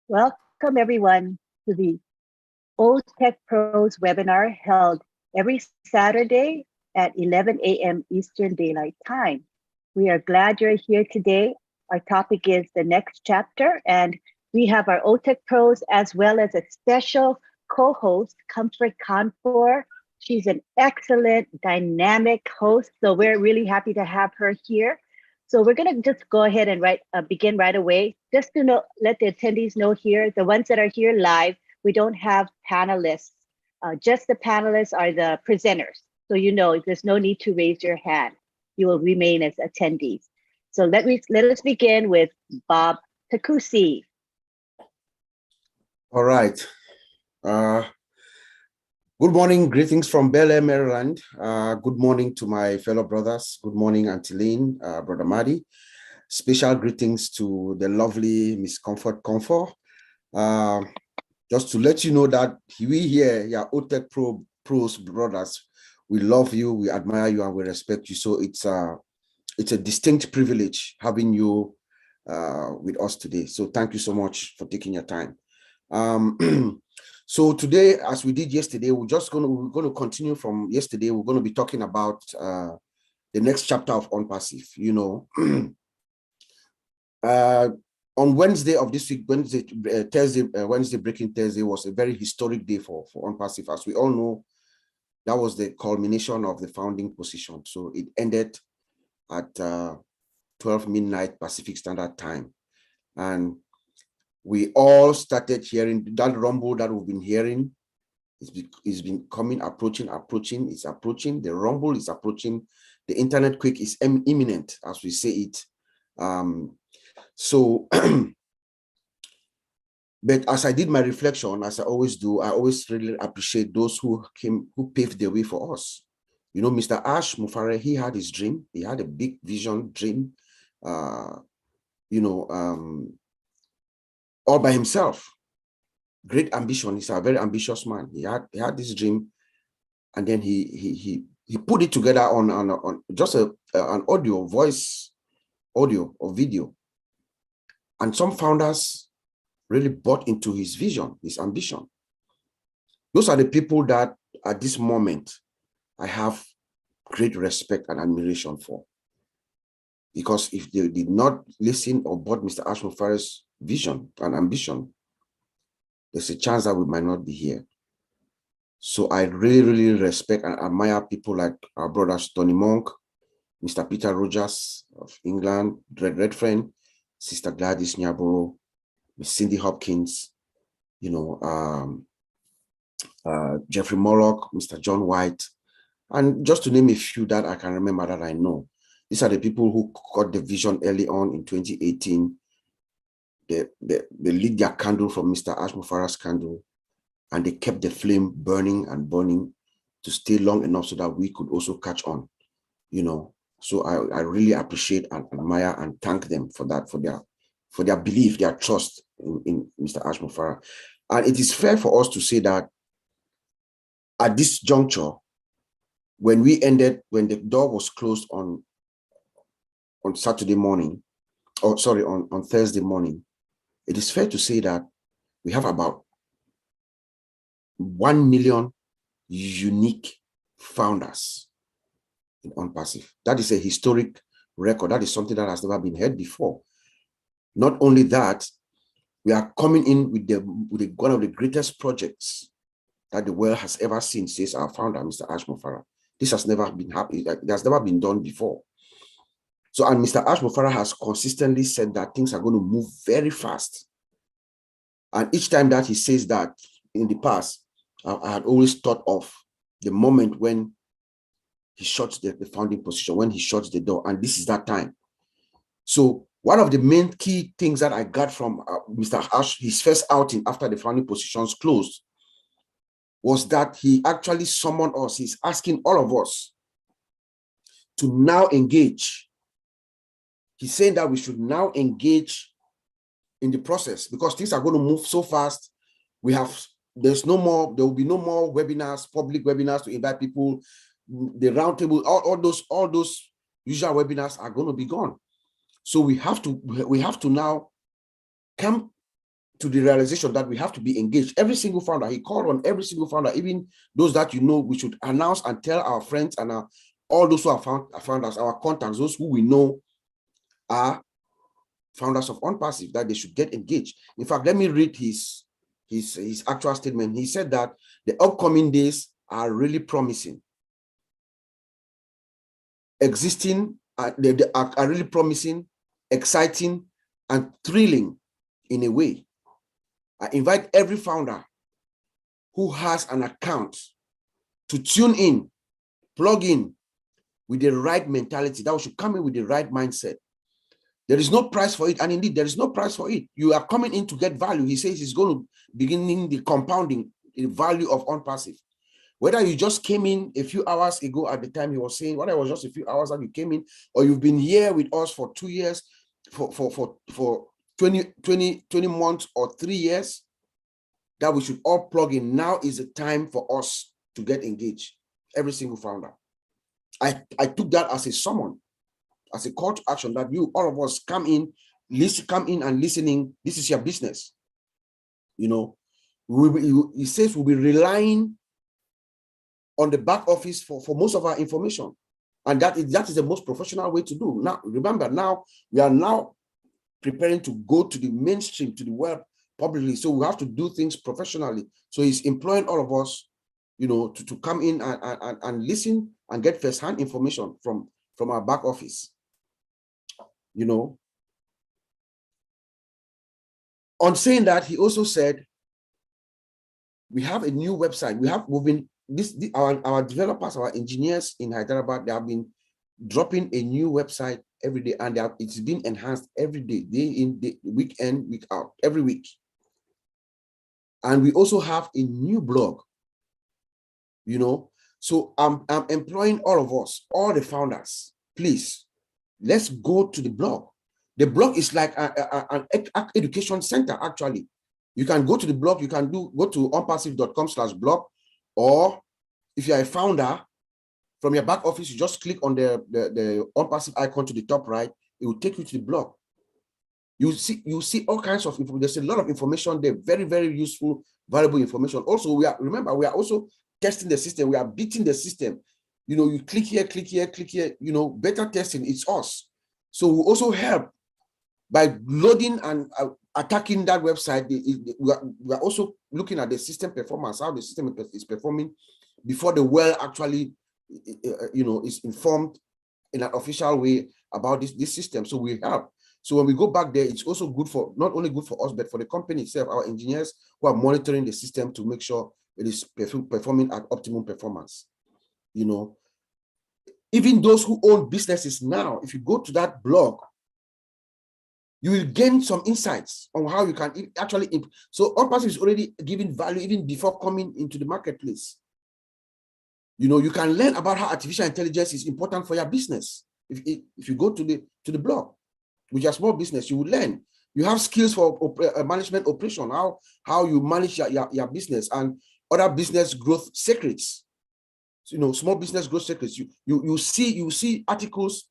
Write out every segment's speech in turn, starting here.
Welcome everyone to the Old Tech Pros webinar held every Saturday at 11 a.m. Eastern Daylight Time. We are glad you're here today. Our topic is the next chapter, and we have our Old Tech Pros as well as a special co-host, Comfort Kanpur. She's an excellent, dynamic host, so we're really happy to have her here. So we're going to just go ahead and begin right away. Just to let the attendees know here, the ones that are here live, we don't have panelists. Just the panelists are the presenters. So you know, there's no need to raise your hand. You will remain as attendees. So let us begin with Bob Takusi. All right. Good morning, greetings from Bel Air, Maryland. Good morning to my fellow brothers. Good morning, Auntie Lynn, Brother Madi. Special greetings to the lovely Miss Comfort. Just to let you know that we here, yeah, Otech Pros brothers, we love you, we admire you, and we respect you. So it's a distinct privilege having you with us today. So thank you so much for taking your time. So today, as we did yesterday, we're going to continue from yesterday. We're going to be talking about the next chapter of On Passive. You know, on Wednesday of this week, Wednesday Breaking Thursday was a very historic day for On Passive. As we all know, that was the culmination of the founding position. So it ended at 12 midnight Pacific Standard Time, and we all started hearing that rumble that we've been hearing. It's been coming, approaching. It's approaching. The rumble is approaching. The internet quake is imminent, as we say it. But as I did my reflection, as I always do, I always really appreciate those who paved the way for us. You know, Mr. Ash Mufare, he had his dream. He had a big vision, dream. All by himself. Great ambition. He's a very ambitious man. He had this dream, and then he put it together on just an audio, voice, audio or video. And some founders really bought into his vision, his ambition. Those are the people that at this moment I have great respect and admiration for. Because if they did not listen or bought Mr. Ash Mufare's vision and ambition, there's a chance that we might not be here. So I really, really respect and admire people like our brothers Tony Monk, Mr. Peter Rogers of England, Redfern, Sister Gladys Nyaboro, Miss Cindy Hopkins, you know, Jeffrey Morlock, Mr. John White, and just to name a few that I can remember that I know. These are the people who got the vision early on in 2018. They lit their candle from Mr. Ash Mufare's candle, and they kept the flame burning and burning to stay long enough so that we could also catch on, you know. So I really appreciate and admire and thank them for that, for their belief, their trust in Mr. Ash Mufare. And it is fair for us to say that at this juncture, when the door was closed on Saturday morning, or sorry, on Thursday morning, it is fair to say that we have about 1 million unique founders in On Passive. That is a historic record. That is something that has never been heard before. Not only that, we are coming in with one of the greatest projects that the world has ever seen, says our founder, Mr. Ash Mufare. This has never been happened. It has never been done before. So, and Mr. Ash Mufare has consistently said that things are going to move very fast. And each time that he says that in the past, I had always thought of the moment when he shuts the founding position, when he shuts the door, and this is that time. So one of the main key things that I got from Mr. Ash, his first outing after the founding positions closed, was that he actually summoned us. He's asking all of us to now engage. He's saying that we should now engage in the process because things are going to move so fast. There will be no more webinars, public webinars to invite people. The roundtable, all those usual webinars are going to be gone. So we have to now come to the realization that we have to be engaged. Every single founder, he called on every single founder, even those that we should announce and tell our friends and all those who are founders, our contacts, those who we know are founders of OnPassive, that they should get engaged. In fact, let me read his actual statement. He said that the upcoming days are really promising. They are really promising, exciting, and thrilling in a way. I invite every founder who has an account to tune in, plug in with the right mentality, that we should come in with the right mindset. There is no price for it, and indeed there is no price for it. You are coming in to get value. He says he's going to begin the compounding the value of OnPassive. Whether you just came in a few hours ago at the time he was saying, whether it was just a few hours that you came in, or you've been here with us for 2 years, for 20 months or 3 years, that we should all plug in. Now is the time for us to get engaged, every single founder. I took that as a summon, as a call to action, that you, all of us, come in and listening. This is your business. You know, he says we'll be relying on the back office for most of our information. And that is the most professional way to do. Now, remember, now we are now preparing to go to the mainstream, to the web publicly. So we have to do things professionally. So he's employing all of us, you know, to come in and listen and get first-hand information from our back office. You know, on saying that, he also said, we have a new website. Our developers, our engineers in Hyderabad, they have been dropping a new website every day, and it's been enhanced every day, day in, day, week in, week out, every week. And we also have a new blog, you know. So I'm employing all of us, all the founders, please, let's go to the blog. The blog is like an education center, actually. You can go to the blog, you can go to onpassive.com/blog, or if you're a founder, from your back office, you just click on the OnPassive icon to the top right, it will take you to the blog. You see all kinds of information. There's a lot of information there, very, very useful, valuable information. Also, remember, we are also testing the system. We are beating the system. You know, you click here, you know, beta testing, it's us. So we also help by loading and attacking that website. We are also looking at the system performance, how the system is performing before the well actually, you know, is informed in an official way about this system. So we help. So when we go back there, it's also good for, not only good for us, but for the company itself, our engineers who are monitoring the system to make sure it is performing at optimum performance. You know, even those who own businesses now, if you go to that blog, you will gain some insights on how you can actually. So OnPassive is already giving value even before coming into the marketplace. You know, you can learn about how artificial intelligence is important for your business. If you go to the blog, with your small business, you will learn. You have skills for management operation, how you manage your business, and other business growth secrets. So, you know, small business growth secrets. You see articles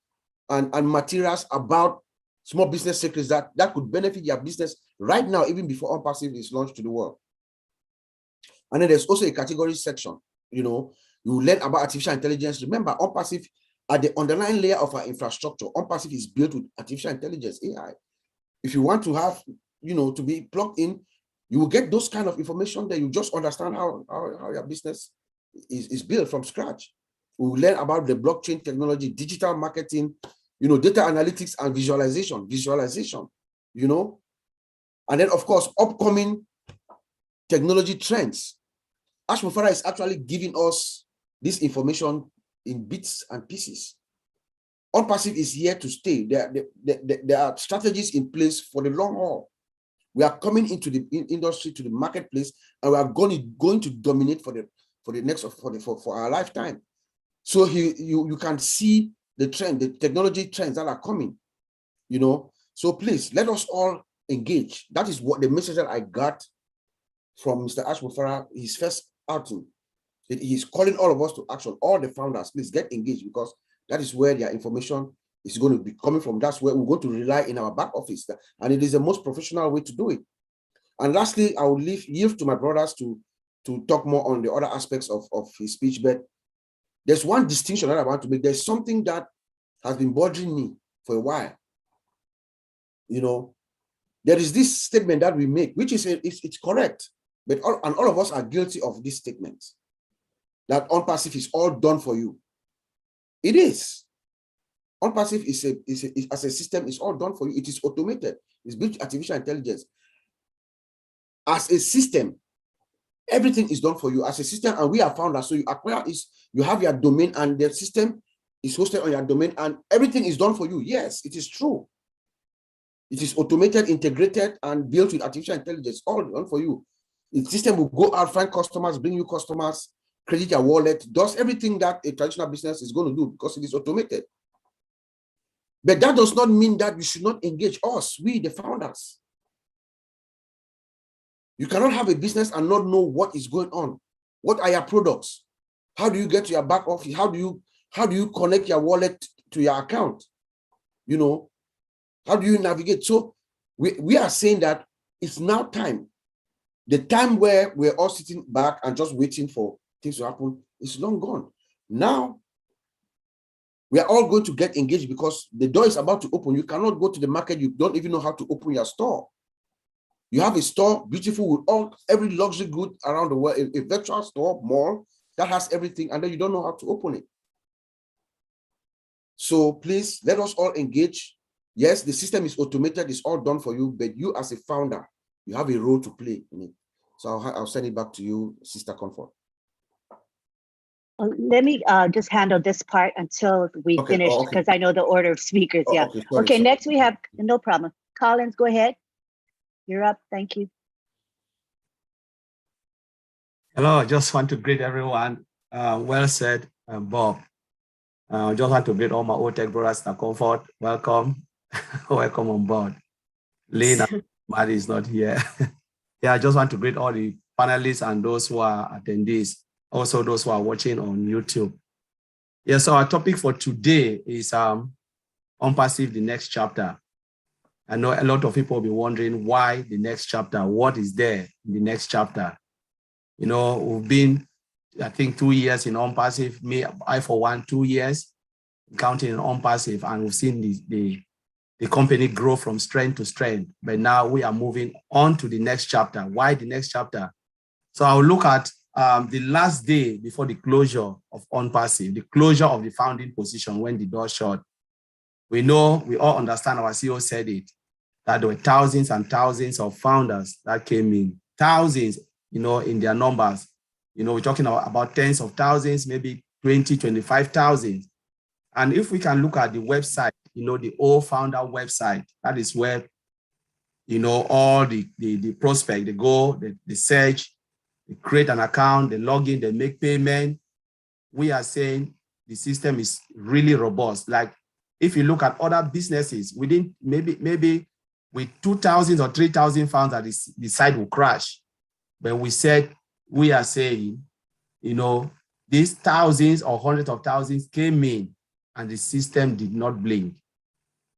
and materials about small business secrets that could benefit your business right now, even before OnPassive is launched to the world. And then there's also a category section. You know, you learn about artificial intelligence. Remember, OnPassive, at the underlying layer of our infrastructure, OnPassive is built with artificial intelligence, AI. If you want to have, you know, to be plugged in, you will get those kind of information that you just understand how your business is built from scratch. We will learn about the blockchain technology, digital marketing, you know, data analytics and visualization, you know, and then of course, upcoming technology trends. Ash Muzaffar is actually giving us this information in bits and pieces. OnPassive is here to stay. There are strategies in place for the long haul. We are coming into the industry, to the marketplace, and we are going to dominate for our lifetime. So you can see the trend, the technology trends that are coming, you know. So please, let us all engage. That is what the message that I got from Mr. Ash Muzaffar, his first outing. He's calling all of us to action. All the founders, please get engaged, because that is where their information is going to be coming from. That's where we're going to rely in our back office. And it is the most professional way to do it. And lastly, I will yield to my brothers to talk more on the other aspects of his speech. But there's one distinction that I want to make. There's something that has been bothering me for a while. You know, there is this statement that we make, which is it's correct, but all of us are guilty of this statement that OnPassive is all done for you. It is. OnPassive is as a system, is all done for you. It is automated. It's built artificial intelligence. As a system, everything is done for you as a system, and we are founders. So you acquire you have your domain, and the system is hosted on your domain, and everything is done for you. Yes, it is true. It is automated, integrated, and built with artificial intelligence, all done for you. The system will go out, find customers, bring you customers, credit your wallet, does everything that a traditional business is going to do because it is automated. But that does not mean that we should not engage us, we the founders. You cannot have a business and not know what is going on. What are your products? How do you get to your back office? How do you connect your wallet to your account? You know, how do you navigate? So we are saying that it's now time. The time where we're all sitting back and just waiting for things to happen is long gone. Now, we are all going to get engaged because the door is about to open. You cannot go to the market. You don't even know how to open your store. You have a store, beautiful, with every luxury good around the world, a virtual store, mall, that has everything, and then you don't know how to open it. So please, let us all engage. Yes, the system is automated, it's all done for you, but you as a founder, you have a role to play in it. So I'll send it back to you, Sister Comfort. Let me just handle this part until we finish, because I know the order of speakers. Yeah. Okay, next we have, no problem. Collins, go ahead. You're up. Thank you. Hello, I just want to greet everyone. Well said, Bob. I just want to greet all my old tech brothers in Comfort. Welcome. Welcome on board. Lynn and Maddie is not here. Yeah, I just want to greet all the panelists and those who are attendees, also those who are watching on YouTube. Yeah, so our topic for today is OnPassive, the next chapter. I know a lot of people will be wondering why the next chapter, what is there in the next chapter? You know, we've been, I think, 2 years in OnPassive, me, I for one, 2 years counting in OnPassive, and we've seen the company grow from strength to strength. But now we are moving on to the next chapter. Why the next chapter? So I'll look at the last day before the closure of OnPassive, the closure of the founding position when the door shut. We know, we all understand, our CEO said it, that there were thousands and thousands of founders that came in, thousands, you know, in their numbers. You know, we're talking about tens of thousands, maybe 20, 25,000. And if we can look at the website, you know, the ofounder website, that is where, you know, all the prospect, they go, they search, they create an account, they log in, they make payment. We are saying the system is really robust. Like, if you look at other businesses, within maybe with 2,000 or 3,000 founders, the site will crash. But we are saying, you know, these thousands or hundreds of thousands came in and the system did not blink.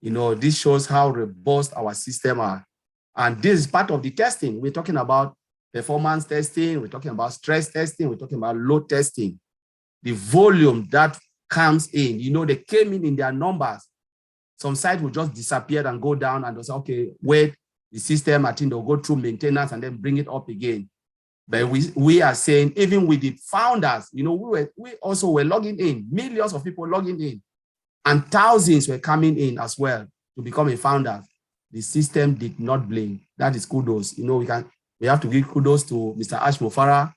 You know, this shows how robust our system are. And this is part of the testing. We're talking about performance testing, we're talking about stress testing, we're talking about load testing. The volume that comes in, you know, they came in their numbers. Some sites will just disappear and go down, and they'll say, okay, wait, the system, I think they'll go through maintenance and then bring it up again. But we are saying, even with the founders, you know, we also were logging in, millions of people logging in, and thousands were coming in as well to become a founder. The system did not blink. That is kudos. You know, we have to give kudos to Mr. Ash Mufara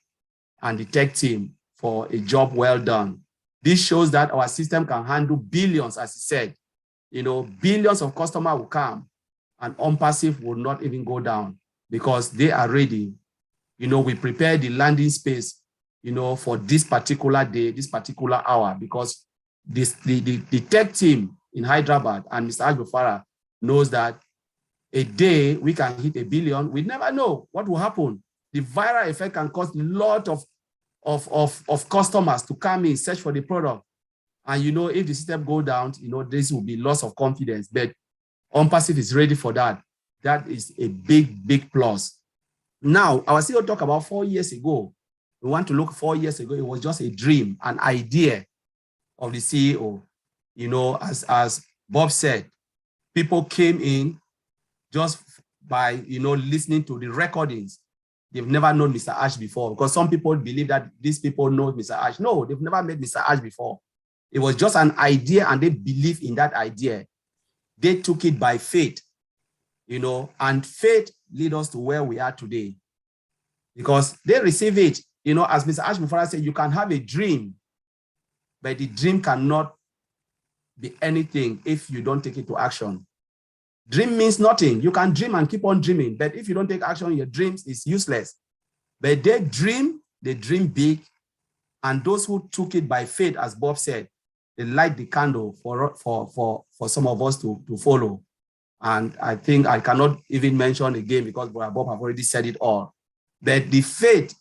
and the tech team for a job well done. This shows that our system can handle billions, as he said. You know, billions of customers will come and OnPassive will not even go down because they are ready. You know, we prepare the landing space, you know, for this particular day, this particular hour, because the tech team in Hyderabad and Mr. Ajbofara knows that a day we can hit 1 billion. We never know what will happen. The viral effect can cause a lot of customers to come in, search for the product. And, you know, if the system go down, you know, this will be loss of confidence. But OnPassive is ready for that. That is a big, big plus. Now, our CEO talked about 4 years ago. We want to look 4 years ago. It was just a dream, an idea of the CEO. You know, as Bob said, people came in just by, you know, listening to the recordings. They've never known Mr. Ash before, because some people believe that these people know Mr. Ash. No, they've never met Mr. Ash before. It was just an idea, and they believe in that idea. They took it by faith, you know, and faith led us to where we are today, because they receive it. You know, as Mr. Ash before I said, you can have a dream, but the dream cannot be anything if you don't take it to action. Dream means nothing. You can dream and keep on dreaming, but if you don't take action, your dreams is useless. But they dream big, and those who took it by faith, as Bob said, they light the candle for some of us to follow. And I think I cannot even mention again, because Bob have already said it all. But the faith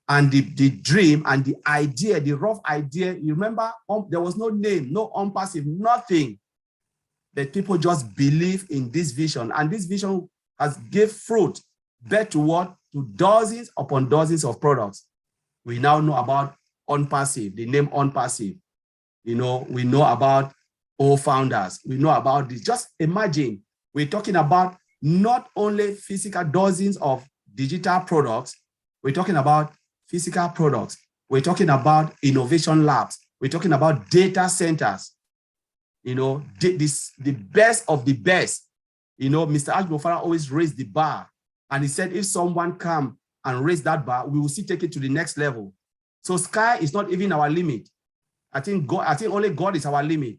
and the dream and the idea, the rough idea, you remember, there was no name, no unpassive, nothing. That people just believe in this vision, and this vision has give fruit, bet to what? To dozens upon dozens of products. We now know about unpassive, the name unpassive. You know, we know about all founders. We know about this. Just imagine, we're talking about not only physical dozens of digital products, we're talking about physical products. We're talking about innovation labs. We're talking about data centers. You know, the best of the best. You know, Mr. Ashbofara always raised the bar. And he said, if someone come and raise that bar, we will still take it to the next level. So sky is not even our limit. I think only God is our limit.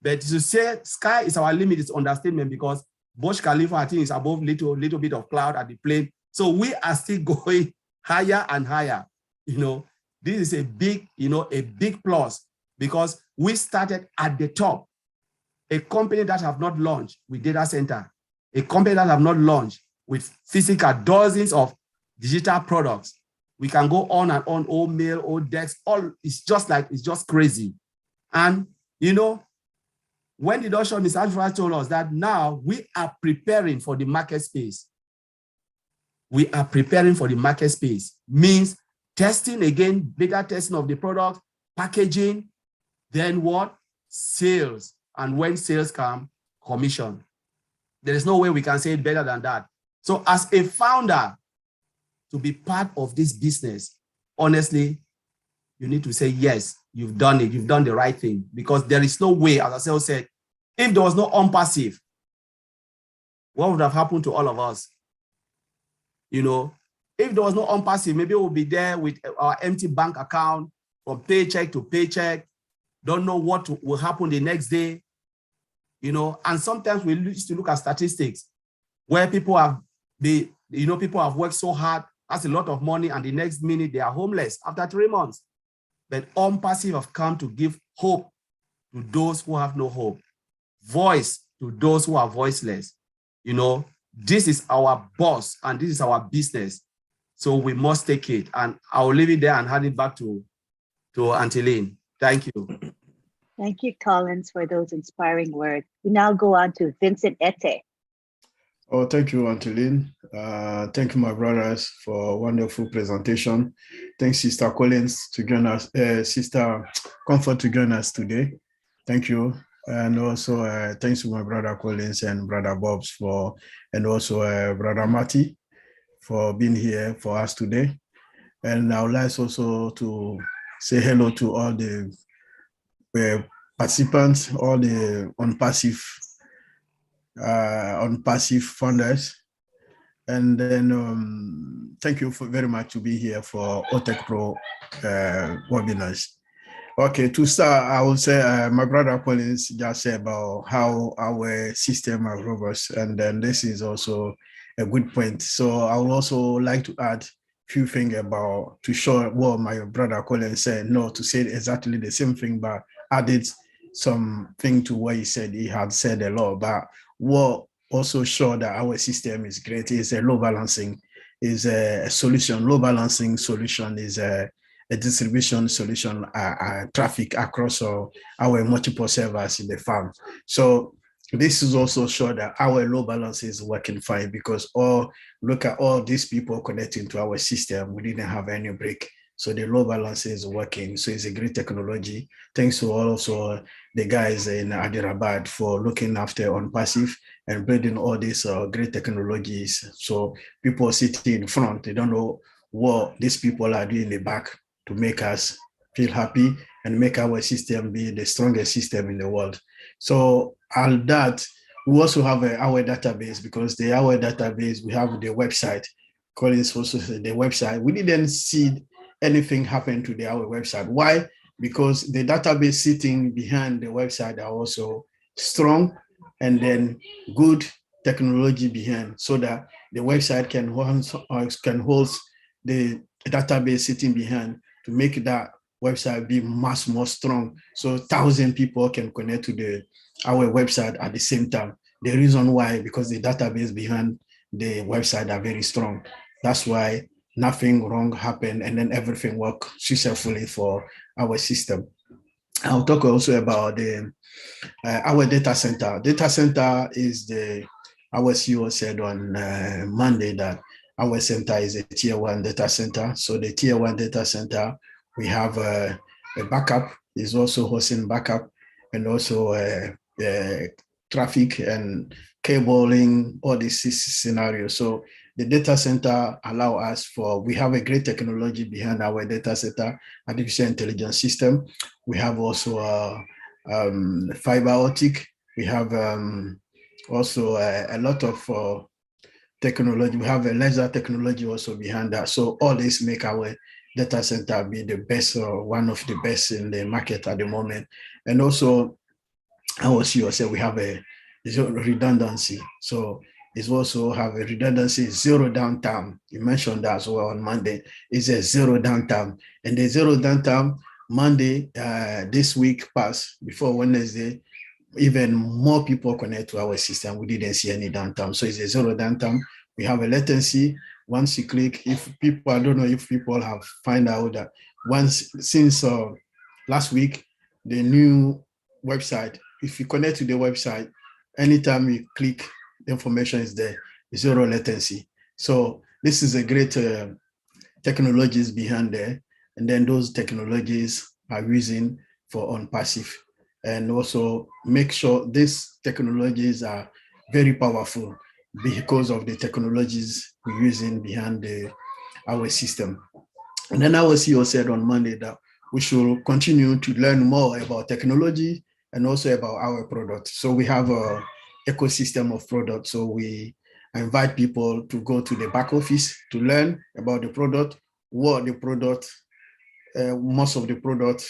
But to say sky is our limit is understatement, because Burj Khalifa, I think, is above little bit of cloud at the plane. So we are still going higher and higher. You know, this is a big, you know, a big plus, because we started at the top. A company that have not launched with data center, a company that have not launched with physical dozens of digital products. We can go on and on, old mail, old decks, all, it's just crazy. And, you know, when the doctor, Mr. Ashford, told us that now we are preparing for the market space. We are preparing for the market space, means testing again, beta testing of the product, packaging, then what? Sales. And when sales come, commission. There is no way we can say it better than that. So as a founder, to be part of this business, honestly, you need to say, yes, you've done it. You've done the right thing, because there is no way, as I said, if there was no unpassive, what would have happened to all of us? You know, if there was no unpassive, maybe we'll be there with our empty bank account from paycheck to paycheck, don't know what will happen the next day, you know. And sometimes we used to look at statistics where people have people have worked so hard, that's a lot of money, and the next minute they are homeless after 3 months. But unpassive have come to give hope to those who have no hope, voice to those who are voiceless. You know, this is our boss and this is our business. So we must take it. And I'll leave it there and hand it back to Auntie Lynn. Thank you. Thank you, Collins, for those inspiring words. We now go on to Vincent Ete. Oh, thank you, Auntie Lynn. Thank you, my brothers, for a wonderful presentation. Thanks, Sister Collins, to join us, Sister Comfort to join us today. Thank you. And also, thanks to my brother Collins and brother Bobs and also brother Matty for being here for us today. And I would like also to say hello to all the participants, all the unpassive funders. And then thank you very much to be here for OTEC Pro webinars. Okay, to start, I will say my brother Collins just said about how our system are robust, and then this is also a good point. So I would also like to add a few things about to show what my brother Collins said, not to say exactly the same thing, but added something to what he said. He had said a lot, but what also show that our system is great is a load balancing, is a solution. Load balancing solution is a distribution solution, traffic across our multiple servers in the farm. So this is also sure that our load balance is working fine, because look at all these people connecting to our system. We didn't have any break. So the load balance is working. So it's a great technology. Thanks to also the guys in Hyderabad for looking after on passive and building all these great technologies. So people sitting in front, they don't know what these people are doing in the back to make us feel happy and make our system be the strongest system in the world. So all that, we also have our database, because our database, we have the website. Collins also said the website. We didn't see anything happen to our website. Why? Because the database sitting behind the website are also strong, and then good technology behind, so that the website can hold the database sitting behind to make that website be much more strong. So 1,000 people can connect to our website at the same time. The reason why, because the database behind the website are very strong. That's why nothing wrong happened, and then everything worked successfully for our system. I'll talk also about our data center. Data center is our CEO said on Monday that our center is a tier 1 data center. So the tier 1 data center, we have a backup, is also hosting backup, and also traffic and cabling, all these scenarios. So the data center allow us we have a great technology behind our data center, artificial intelligence system. We have also fiber optic. We have also a lot of technology. We have a laser technology also behind that. So all this make our data center be the best, or one of the best in the market at the moment. And also, our CEO said we have a redundancy. So it's also have a redundancy, zero downtime. You mentioned that as well on Monday. It's a zero downtime. And the zero downtime, Monday, this week passed, before Wednesday, even more people connect to our system. We didn't see any downtime. So it's a zero downtime. We have a latency. Once you click, if people, I don't know if people have find out that since last week, the new website, if you connect to the website, anytime you click, the information is there, zero latency. So this is a great technologies behind there. And then those technologies are using for on passive. And also make sure these technologies are very powerful because of the technologies we're using behind our system. And then our CEO said on Monday that we should continue to learn more about technology and also about our product. So we have an ecosystem of products. So we invite people to go to the back office to learn about the product, what the product, most of the product,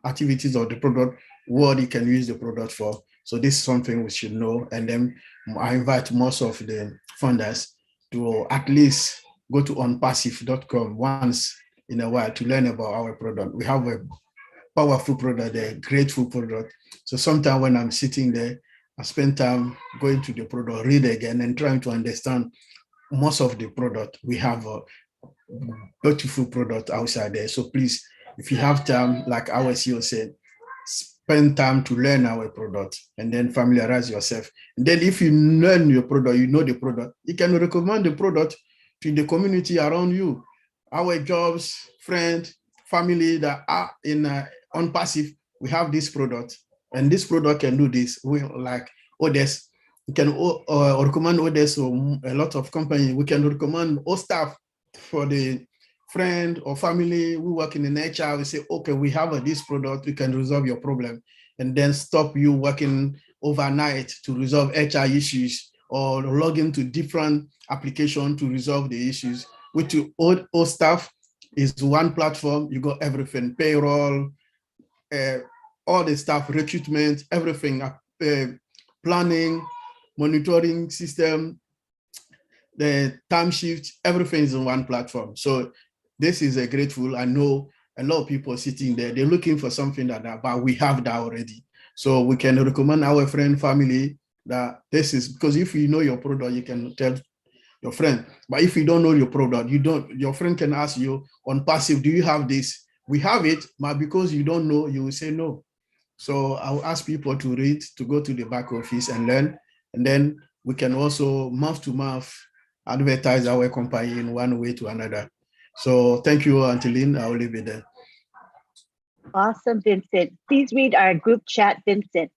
activities of the product, what you can use the product for. So this is something we should know. And then I invite most of the funders to at least go to onpassive.com once in a while to learn about our product. We have a powerful product there, grateful product. So sometimes when I'm sitting there, I spend time going to the product, read again, and trying to understand most of the product. We have a beautiful product outside there. So please, if you have time, like our CEO said, spend time to learn our product and then familiarize yourself. And then if you learn your product, you know the product, you can recommend the product to the community around you. Our jobs, friends, family that are in on passive, we have this product, and this product can do this. We like others, we can recommend others. So a lot of companies, we can recommend all staff for the friend or family. We work in HR, we say, okay, we have this product, we can resolve your problem, and then stop you working overnight to resolve HR issues or log into different applications to resolve the issues. With your all staff is one platform, you got everything, payroll, all the staff, recruitment, everything, planning, monitoring system, the time shift, everything is in one platform. So this is a grateful. I know a lot of people sitting there, they're looking for something like that, but we have that already. So we can recommend our friend, family that this is, because if you know your product, you can tell your friend. But if you don't know your product, your friend can ask you on passive, do you have this? We have it, but because you don't know, you will say no. So I'll ask people to read, to go to the back office and learn. And then we can also mouth to mouth advertise our company in one way to another. So thank you, Auntie Lynn. I'll leave it there. Awesome, Vincent. Please read our group chat, Vincent.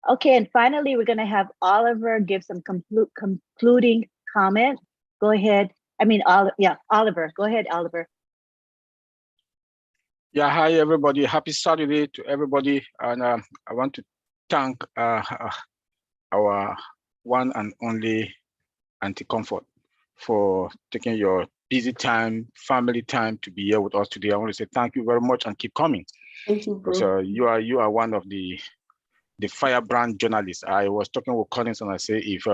Okay, and finally, we're going to have Oliver give some concluding comment. Go ahead. I mean, Oliver. Go ahead, Oliver. Yeah, hi, everybody. Happy Saturday to everybody. And I want to thank our one and only Auntie Comfort for taking your busy time, family time to be here with us today. I want to say thank you very much and keep coming. Thank you, bro. So you are one of the firebrand journalists. I was talking with Collins and I say if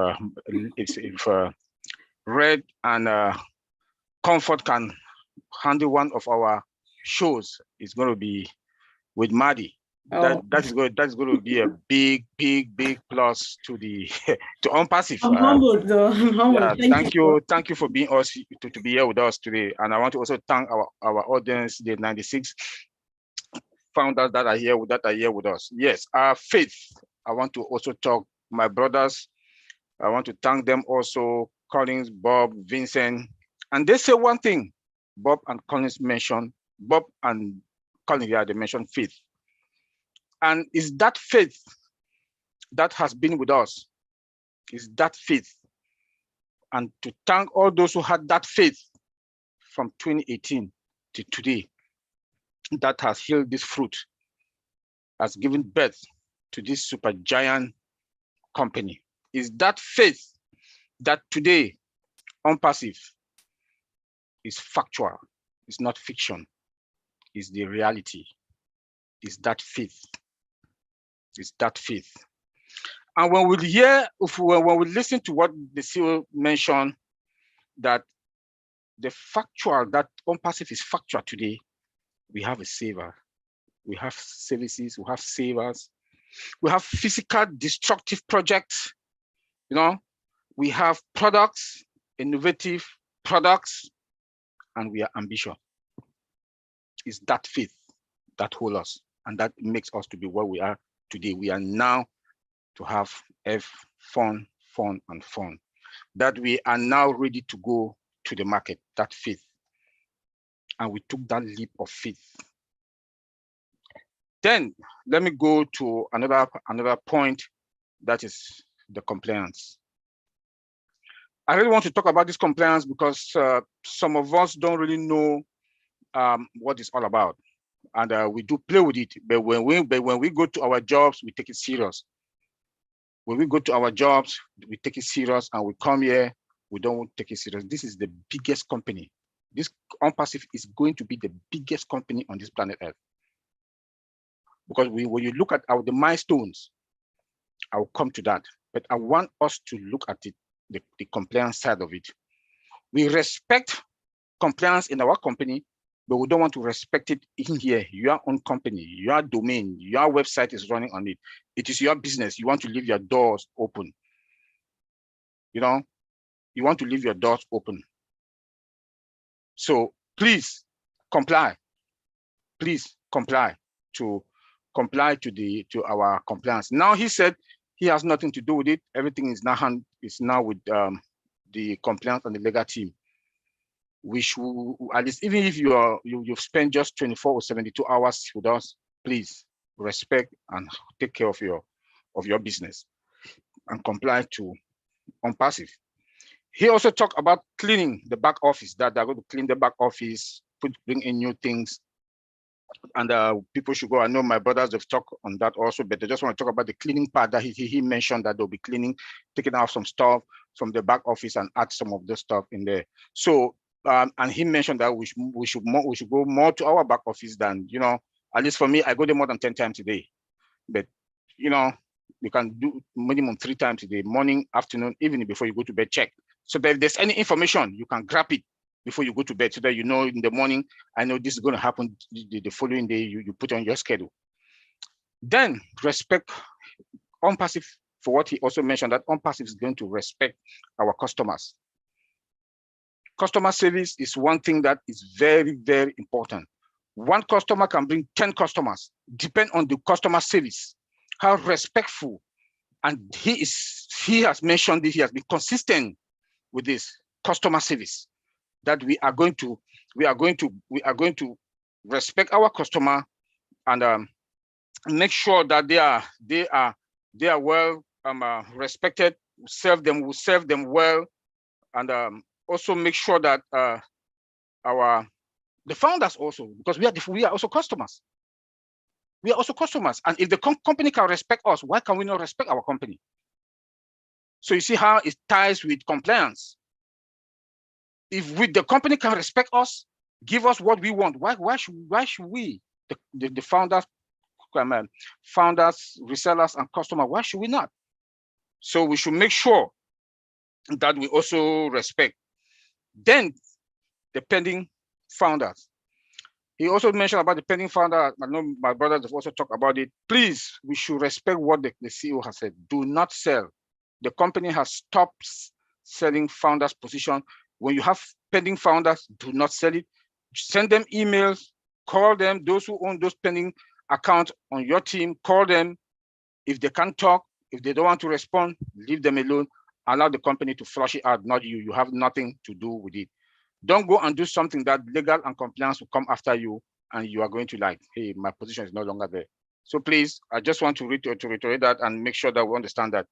Red and Comfort can handle one of our shows, it's going to be with Maddie. That's going to be a big plus to the to OnPassive. I'm humbled though. I'm humbled. Yeah, thank you for being us to be here with us today. And I want to also thank our audience, the 96 founders that are here with us. Yes, our faith. I want to also talk my brothers. I want to thank them also, Collins, Bob, Vincent. And they say one thing, Bob and Collins mentioned, they mentioned faith. And it's that faith that has been with us. It's that faith. And to thank all those who had that faith from 2018 to today, that has yielded this fruit, has given birth to this super giant company. Is that faith that today OnPassive is factual, it's not fiction, it's the reality. Is that faith. It's that faith. And when we listen to what the CEO mentioned, that the factual, that OnPassive is factual today, we have a saver. We have services, we have savers, we have physical destructive projects, we have products, innovative products, and we are ambitious. It's that faith that holds us and that makes us to be where we are today. We are now to have fun, that we are now ready to go to the market, that faith. And we took that leap of faith. Then let me go to another point, that is the compliance. I really want to talk about this compliance because some of us don't really know what it's all about. And we do play with it, but when we go to our jobs, we take it serious. When we go to our jobs, we take it serious, and we come here, we don't take it serious. This is the biggest company. This OnPassive is going to be the biggest company on this planet Earth. Because when you look at the milestones, I'll come to that. But I want us to look at it, the compliance side of it. We respect compliance in our company, but we don't want to respect it in here. Your own company, your domain, your website is running on it. It is your business. You want to leave your doors open. You want to leave your doors open. So please comply. Please comply to our compliance. Now he said he has nothing to do with it. Everything is now with the compliance and the legal team. We should, at least, even if you've spent just 24 or 72 hours with us, please respect and take care of your business and comply to OnPassive. He also talked about cleaning the back office, that they're going to clean the back office, bring in new things, and people should go. I know my brothers have talked on that also, but they just want to talk about the cleaning part that he mentioned, that they'll be cleaning, taking out some stuff from the back office and add some of the stuff in there. So and he mentioned that we should go more to our back office than, at least for me, I go there more than 10 times a day. But you can do minimum 3 times a day, morning, afternoon, evening, before you go to bed, check. So that if there's any information, you can grab it before you go to bed, so that in the morning, I know this is going to happen the following day, you put on your schedule. Then respect OnPassive for what he also mentioned, that OnPassive is going to respect our customers. Customer service is one thing that is very, very important. One customer can bring 10 customers, depend on the customer service, how respectful. And he has mentioned this, he has been consistent with this customer service, that we are going to respect our customer and make sure that they are well respected, we serve them well, and also make sure that the founders also, because we are also customers. We are also customers, and if the company can respect us, why can we not respect our company? So you see how it ties with compliance. If the company can respect us, give us what we want, why should we, the founders, resellers, and customers, why should we not? So we should make sure that we also respect. Then the pending founders. He also mentioned about the pending founder. I know my brothers have also talked about it. Please, we should respect what the CEO has said. Do not sell. The company has stopped selling founders' position. When you have pending founders, do not sell it. Send them emails, call them, those who own those pending accounts on your team, call them. If they can't talk, if they don't want to respond, leave them alone. Allow the company to flush it out, not you. You have nothing to do with it. Don't go and do something that legal and compliance will come after you, and you are going to like, hey, my position is no longer there. So please, I just want to reiterate that and make sure that we understand that.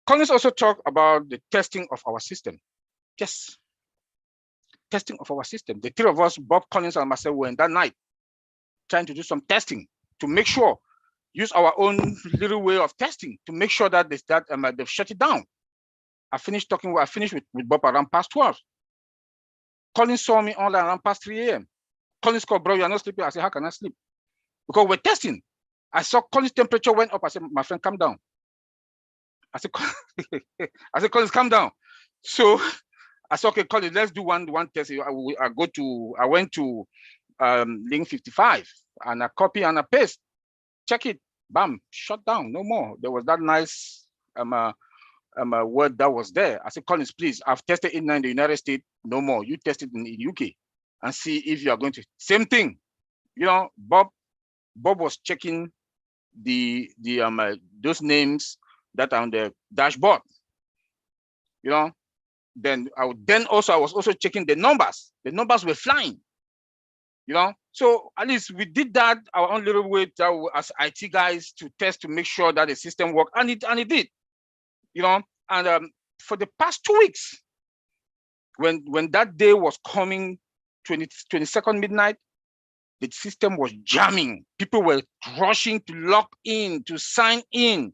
Collins also talked about the testing of our system. Yes, testing of our system. The three of us, Bob, Collins, and myself, were in that night trying to do some testing to make sure, use our own little way of testing to make sure that they've shut it down. I finished with Bob around past 12. Collins saw me online around past 3 a.m. Collins called, bro, you're not sleeping. I said, how can I sleep? Because we're testing. I saw Collins' temperature went up. I said, my friend, calm down. I said, Collins, calm down. So I said, okay, Collins, let's do one test. I went to link 55 and I copy and I paste. Check it. Bam, shut down. No more. There was that nice word that was there. I said, Collins, please, I've tested it in the United States. No more. You test it in the UK and see if you are going to. Same thing. You know, Bob was checking those names that are on the dashboard. You know, then I was also checking the numbers. The numbers were flying. You know, so at least we did that our own little way as IT guys to test to make sure that the system worked, and it did. You know, and for the past 2 weeks, when that day was coming, 22nd midnight, the system was jamming. People were rushing to log in, to sign in.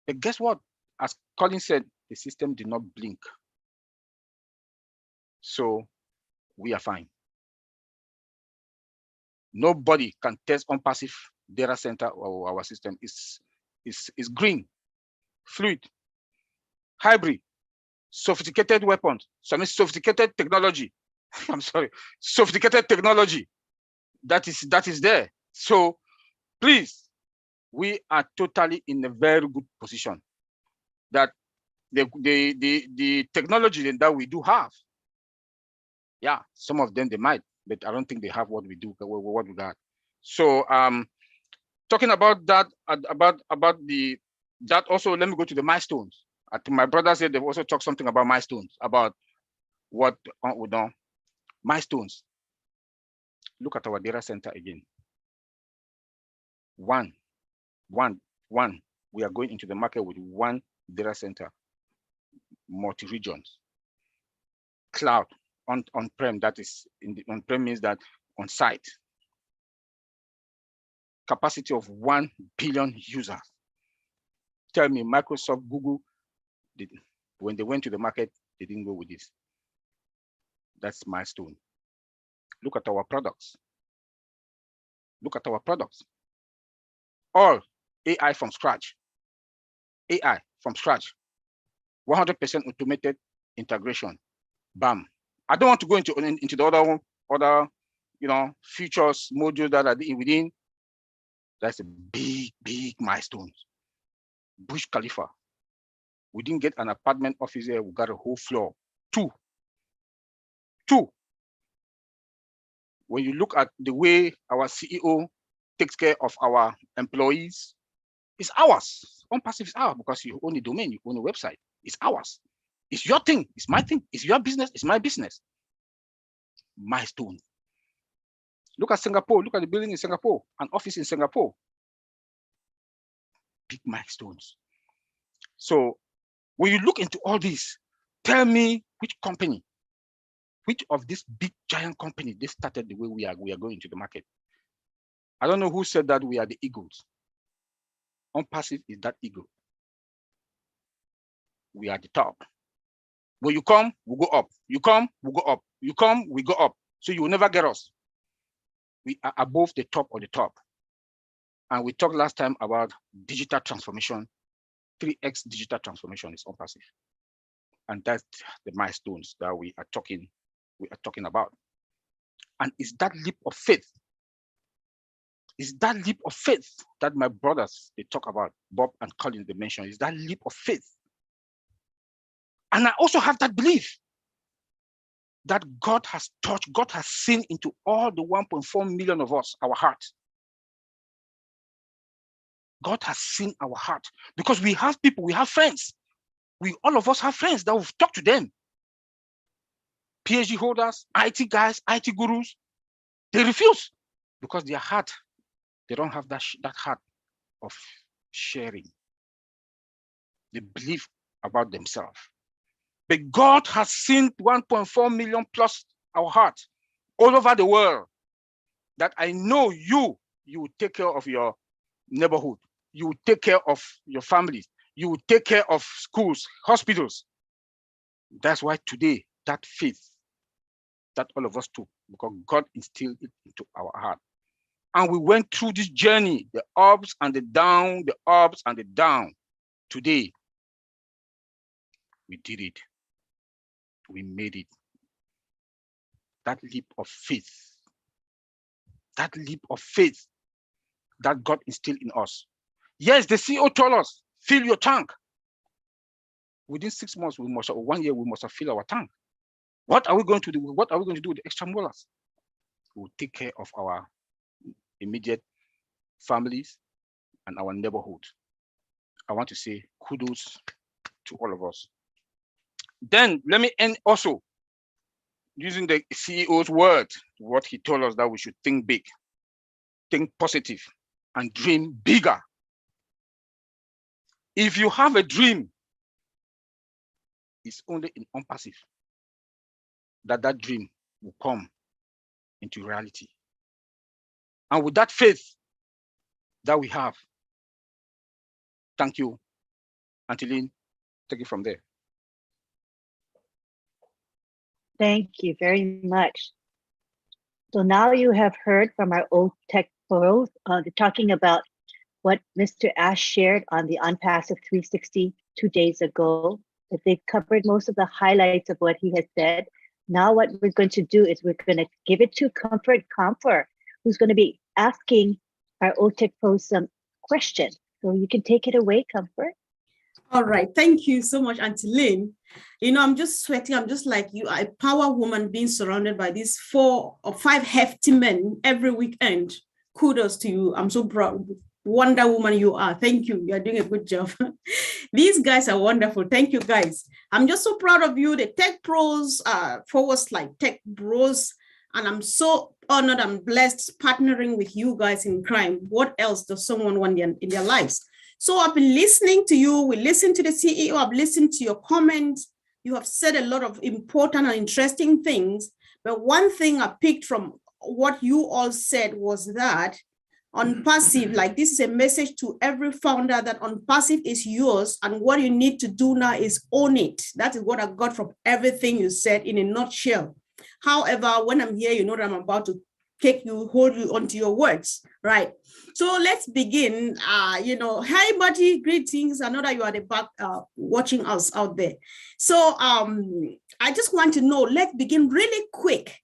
But guess what? As Colin said, the system did not blink. So we are fine. Nobody can test on passive data center or our system. Is green, fluid, hybrid, sophisticated weapons. So I mean sophisticated technology. I'm sorry, sophisticated technology that is there. So please, we are totally in a very good position. That the technology that we do have, yeah, some of them they might, but I don't think they have what we do, what we got. So talking about that, that also, let me go to the milestones. My brother said they've also talked something about milestones, about what we done. Milestones. Look at our data center again. One. We are going into the market with one data center, multi-regions, cloud, on-prem, that is, on-prem means that on site. Capacity of 1 billion users. Tell me, Microsoft, Google, when they went to the market, they didn't go with this. That's milestone. Look at our products. Look at our products. All AI from scratch. AI from scratch. 100% automated integration. Bam. I don't want to go into the other features, modules that are within. That's a big milestone. Burj Khalifa. We didn't get an apartment office there. We got a whole floor. Two. when you look at the way our CEO takes care of our employees, it's ours. OnPassive is ours because you own the domain, you own the website. It's ours. It's your thing. It's my thing. It's your business. It's my business. Milestone. Look at Singapore. Look at the building in Singapore, an office in Singapore. Big milestones. So when you look into all this, tell me which company, which of this big giant company they started the way we are going to the market. I don't know who said that we are the eagles. OnPassive is that eagle. We are the top. When you come, we go up. You come, we go up. You come, we go up. So you will never get us. We are above the top of the top. And we talked last time about digital transformation. 3x digital transformation is OnPassive. And that's the milestones that we are talking about. And it's that leap of faith. It's that leap of faith that my brothers, they talk about, Bob and Colin, they mentioned, is that leap of faith. And I also have that belief that God has touched, God has seen into all the 1.4 million of us, our heart. God has seen our heart because we have people, we have friends. All of us have friends that we've talked to them. PhD holders, IT guys, IT gurus, they refuse because their heart, they don't have that heart of sharing. They believe about themselves. But God has seen 1.4 million plus our heart all over the world that I know you will take care of your neighborhood. You will take care of your families. You will take care of schools, hospitals. That's why today, that faith that all of us took, because God instilled it into our heart. And we went through this journey, the ups and the down, the ups and the down. Today, we did it. We made it. That leap of faith, that God instilled in us. Yes, the CEO told us, fill your tank. Within 6 months, 1 year, we must have filled our tank. What are we going to do? What are we going to do with the extra dollars? We will take care of our immediate families and our neighborhood. I want to say kudos to all of us. Then let me end also using the CEO's word, what he told us, that we should think big, think positive, and dream bigger. If you have a dream, it's only in OnPassive that dream will come into reality. And with that faith that we have, thank you. Auntie Lynn, take it from there. Thank you very much. So now you have heard from our old tech pros talking about what Mr. Ash shared on the OnPassive 360 2 days ago, that they've covered most of the highlights of what he has said. Now what we're going to do is we're going to give it to Kanpur, who's going to be asking our old tech pros some questions. So you can take it away, Kanpur. All right. Thank you so much, Auntie Lynn. You know, I'm just sweating. I'm just like you, a power woman being surrounded by these 4 or 5 hefty men every weekend. Kudos to you. I'm so proud. Wonder Woman you are. Thank you. You're doing a good job. These guys are wonderful. Thank you, guys. I'm just so proud of you. The Tech Pros, / Tech Bros. And I'm so honored and blessed partnering with you guys in crime. What else does someone want in their lives? So I've been listening to you. We listened to the CEO. I've listened to your comments. You have said a lot of important and interesting things. But one thing I picked from what you all said was that OnPassive, like this is a message to every founder that OnPassive is yours. And what you need to do now is own it. That is what I got from everything you said in a nutshell. However, when I'm here, you know that I'm about to hold you onto your words, right? So let's begin. Hi, buddy, greetings. I know that you are the back watching us out there. So I just want to know, let's begin really quick.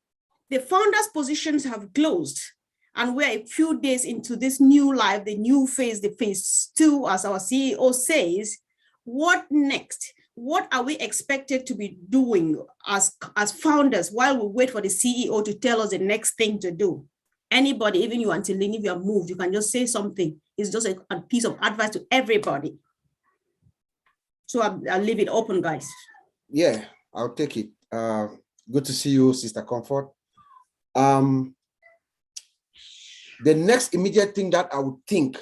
The founders' positions have closed, and we're a few days into this new life, the new phase, the phase 2, as our CEO says. What next? what are we expected to be doing as founders while we wait for the CEO to tell us the next thing to do? Anybody, even you, until Lynn, if you are moved, you can just say something. It's just a piece of advice to everybody. So I'll leave it open, guys. Yeah, I'll take it. Good to see you, Sister Comfort. The next immediate thing that I would think,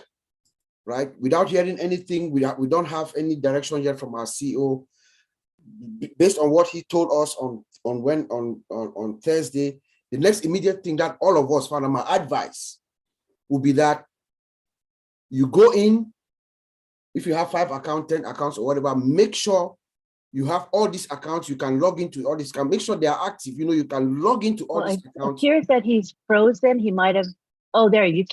right, without hearing anything, we don't have any direction yet from our CEO, based on what he told us on Thursday. The next immediate thing that all of us found, my advice would be that you go in, if you have 5 accounts, 10 accounts or whatever, make sure you have all these accounts, you can log into all these accounts, make sure they are active, you know, you can log into all these accounts. It appears that he's frozen. He might have, oh, there, you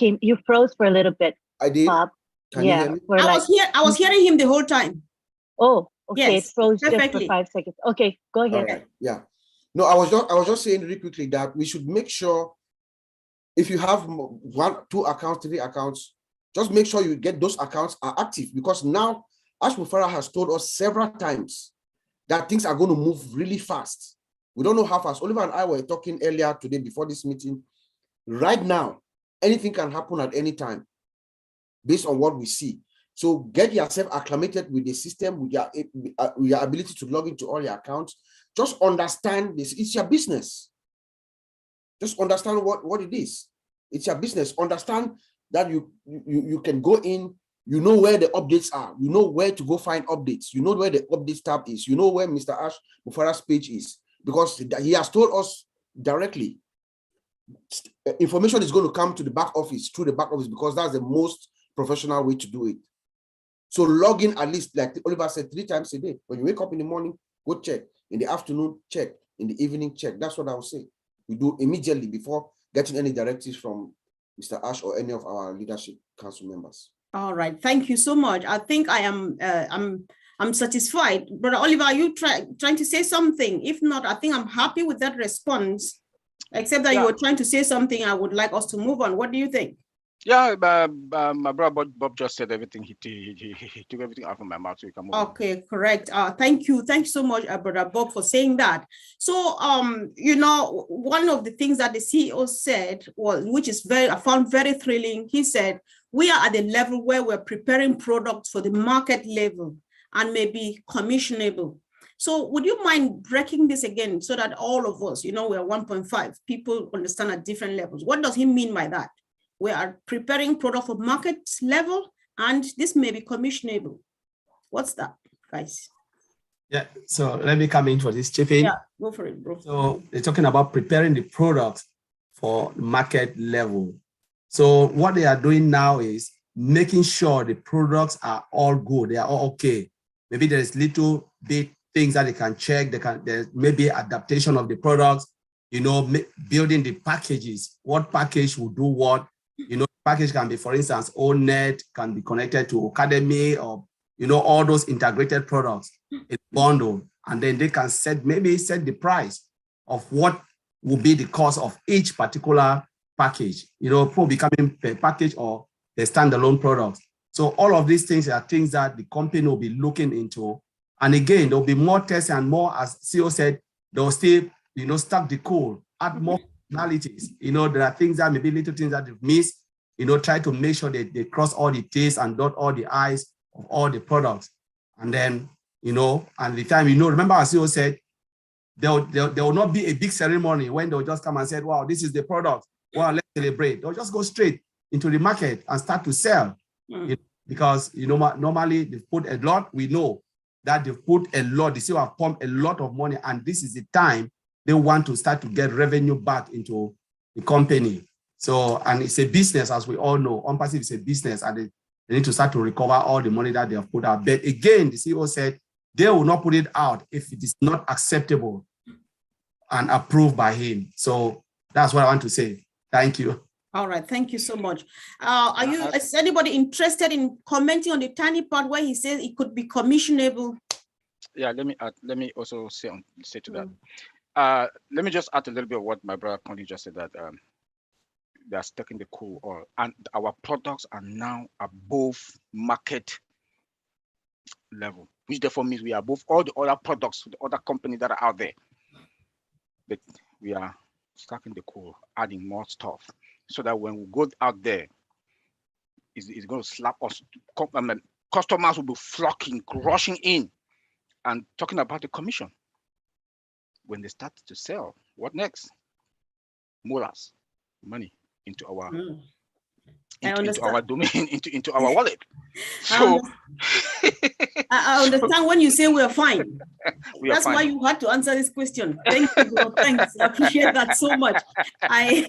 froze for a little bit. I did. Bob. Can you hear me? I was hearing him the whole time. Oh, okay, Yes, it froze perfectly. just for 5 seconds. Okay, go ahead. All right, yeah. No, I was just saying really quickly that we should make sure if you have 1, 2 accounts, 3 accounts, just make sure you get those accounts are active, because now, as Muzaffar has told us several times, that things are going to move really fast. We don't know how fast. Oliver and I were talking earlier today before this meeting. Right now, anything can happen at any time based on what we see. So get yourself acclimated with the system, with your ability to log into all your accounts. Just understand this. It's your business. Just understand what it is. It's your business. Understand that you can go in, you know where the updates are, you know where to go find updates, you know where the updates tab is, you know where Mr. Ash Mufara's page is, because he has told us directly. Information is going to come to the back office, through the back office, because that's the most professional way to do it. So log in at least, like Oliver said, 3 times a day. When you wake up in the morning, go check. In the afternoon, check. In the evening, check. That's what I would say. We do immediately before getting any directives from Mr. Ash or any of our leadership council members. All right, thank you so much. I think I am I'm satisfied. Brother Oliver, are you trying to say something? If not, I think I'm happy with that response, except that you were trying to say something. I would like us to move on. What do you think? Yeah, my brother Bob just said everything. He took everything out of my mouth, so you can move on. Okay, correct. Thank you so much, Brother Bob, for saying that. So, you know, one of the things that the CEO said was, which is I found very thrilling. He said, we are at the level where we're preparing products for the market level and maybe commissionable. So would you mind breaking this again so that all of us, you know, we're 1.5, people understand at different levels. What does he mean by that? We are preparing product for market level, and this may be commissionable. What's that, guys? Yeah, so let me come into this, Chipping. Yeah, go for it, bro. So they're talking about preparing the product for market level. So what they are doing now is making sure the products are all good, they are all okay. Maybe there's little bit things that they can check, there's maybe adaptation of the products, you know, building the packages, what package will do what. You know, package can be, for instance, ONET, can be connected to Academy, or, you know, all those integrated products in bundle. And then they can maybe set the price of what will be the cost of each particular package, you know, for becoming a package or a standalone product. So all of these things are things that the company will be looking into. And again, there'll be more tests and more, as CEO said, they'll still, you know, stack the code, add more functionalities. You know, there are things that maybe little things that they've missed, you know, try to make sure that they cross all the T's and dot all the I's of all the products. And then, you know, and the time, you know, remember as CEO said, there will not be a big ceremony when they'll just come and say, wow, this is the product. Wow, let's celebrate. They'll just go straight into the market and start to sell. You know, because, you know, normally they've put a lot, we know that they've put a lot, the CEO have pumped a lot of money, and this is the time they want to start to get revenue back into the company. So, and it's a business, as we all know. OnPassive is a business, and they need to start to recover all the money that they have put out. But again, the CEO said they will not put it out if it is not acceptable and approved by him. So that's what I want to say. Thank you. All right, thank you so much. Is anybody interested in commenting on the tiny part where he says it could be commissionable? Yeah, let me also say to that. Let me just add a little bit of what my brother Connie just said, that they are stuck in the cool oil, and our products are now above market level, which therefore means we are above all the other products, the other companies that are out there. But we are stacking the core, adding more stuff, so that when we go out there, it's going to slap us. Customers will be flocking, rushing in, and talking about the commission. When they start to sell, what next? Molas, money into our into our domain, into our wallet. So I understand when you say we are fine. That's fine. why you had to answer this question. Thank you, bro. Thanks. I appreciate that so much. I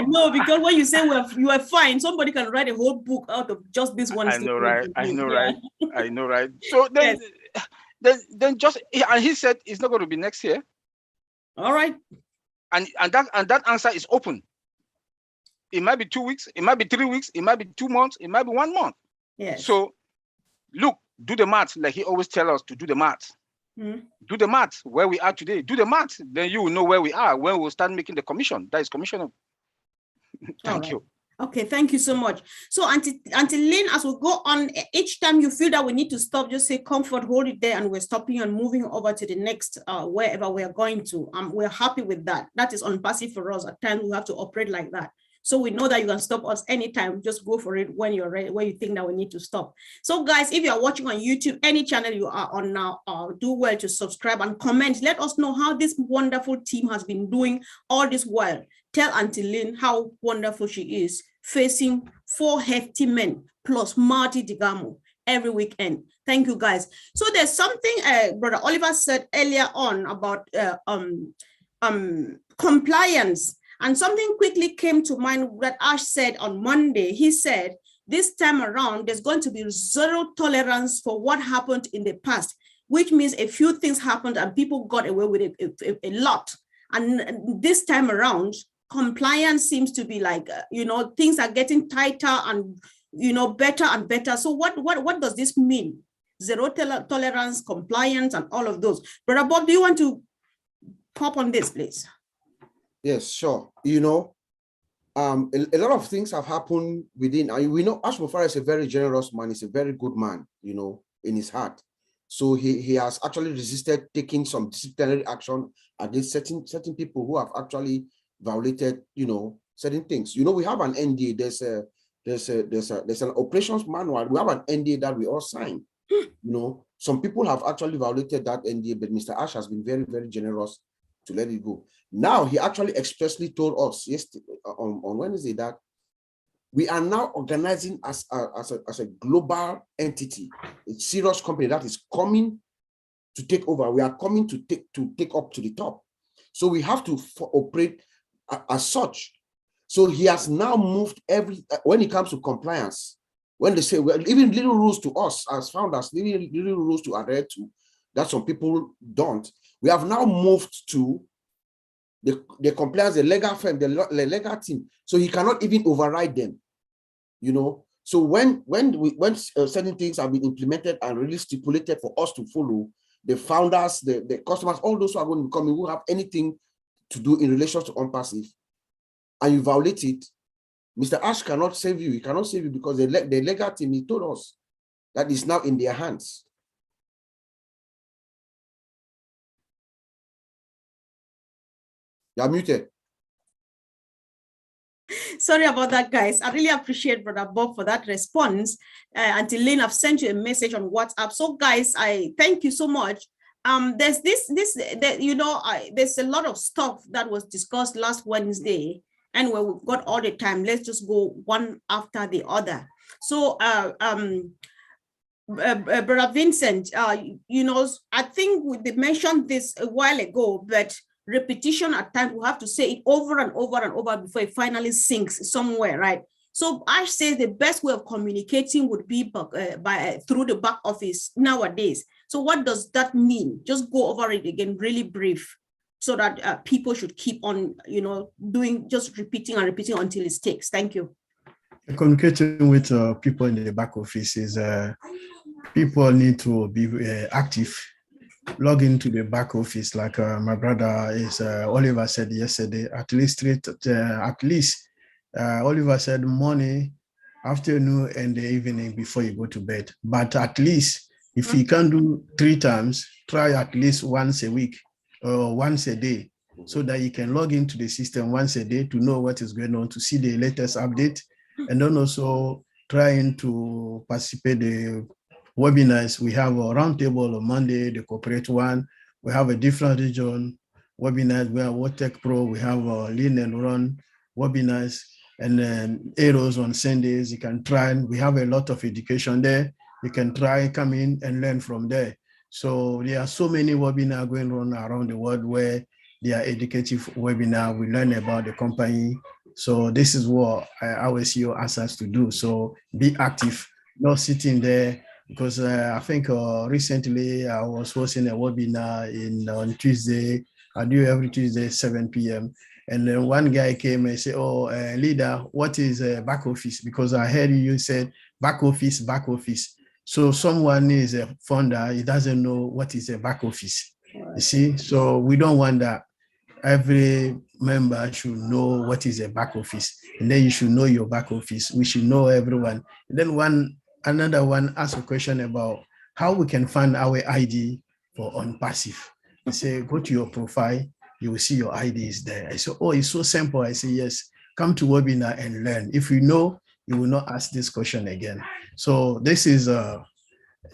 know, because when you say you are fine, somebody can write a whole book out of just this one. I know, right? I know, right? I know, right? So then, then just, and he said it's not going to be next year. All right. And that answer is open. It might be 2 weeks, it might be 3 weeks, it might be 2 months, it might be 1 month. Yes. So look, do the math, like he always tells us to do the math. Do the math where we are today. Do the math, then you will know where we are when we'll start making the commission. That is commissioner. Thank you. Okay, thank you so much. So Auntie Lynn, as we go on, each time you feel that we need to stop, just say comfort, hold it there, and we're stopping and moving over to the next wherever we're going to. We're happy with that. That is unpassive for us. At times we have to operate like that. So we know that you can stop us anytime. Just go for it when you're ready, when you think that we need to stop. So guys, if you are watching on YouTube, any channel you are on now, do well to subscribe and comment. Let us know how this wonderful team has been doing all this while. Tell Auntie Lynn how wonderful she is, facing 4 hefty men plus Marty Digamo every weekend. Thank you, guys. So there's something Brother Oliver said earlier on about compliance. And something quickly came to mind that Ash said on Monday. He said, this time around, there's going to be zero tolerance for what happened in the past, which means a few things happened and people got away with it a lot. And this time around, compliance seems to be like, things are getting tighter and, better and better. So what does this mean? Zero tolerance, compliance, and all of those. Brother Bob, do you want to pop on this, please? Yes, sure. A lot of things have happened within. We know Ash Muzaffar is a very generous man. He's a very good man, in his heart. So he has actually resisted taking some disciplinary action against certain people who have actually violated, certain things. We have an NDA. There's an operations manual. We have an NDA that we all sign. Some people have actually violated that NDA, but Mr. Ash has been very, very generous to let it go. Now, he actually expressly told us yesterday on Wednesday that we are now organizing as a global entity, a serious company that is coming to take over. We are coming to take up to the top. So we have to operate as such. So he has now moved when it comes to compliance, when they say, well, even little rules to us as founders, little rules to adhere to, that some people don't. We have now moved to the compliance, the legal firm, the legal team. So he cannot even override them, So when certain things have been implemented and really stipulated for us to follow, the founders, the customers, all those who are going to come in who have anything to do in relation to unpassive, and you violate it, Mr. Ash cannot save you. He cannot save you because the legal team, he told us that is now in their hands. You're muted. Sorry about that, guys. I really appreciate Brother Bob for that response. Auntie Lynn, I've sent you a message on WhatsApp. So, guys, I thank you so much. There's there's a lot of stuff that was discussed last Wednesday, and where we've got all the time. Let's just go one after the other. So, Brother Vincent, I think they mentioned this a while ago, but repetition at times, we have to say it over and over and over before it finally sinks somewhere, right? So Ash says the best way of communicating would be through the back office nowadays. So what does that mean? Just go over it again, really brief, so that people should keep on, just repeating and repeating until it sticks. Thank you. Communicating with people in the back office is people need to be active. Log into the back office, like my brother Oliver said yesterday. Oliver said money afternoon and the evening before you go to bed. But at least if you can do 3 times, try at least once a week or once a day, so that you can log into the system once a day to know what is going on, to see the latest update, and then also trying to participate in the webinars. We have a roundtable on Monday, the corporate one. We have a different region webinars. We have WordTech Pro. We have Lynn and Run webinars, and then Arrows on Sundays. You can try, and we have a lot of education there. You can try, come in and learn from there. So there are so many webinars going on around the world where they are educative webinar. We learn about the company. So this is what I always see your answers to do. So be active, not sitting there, because I think recently I was hosting a webinar on Tuesday. I do every Tuesday, 7 p.m. And then one guy came and said, oh, leader, what is back office? Because I heard you said back office, back office. So someone is a founder, he doesn't know what is a back office. You see, so we don't want that. Every member should know what is a back office, and then you should know your back office. We should know everyone. And then another one asked a question about how we can find our ID for on passive. I say, go to your profile, you will see your ID is there. I say, oh, it's so simple. I say, yes, come to webinar and learn. If you know, you will not ask this question again. So this is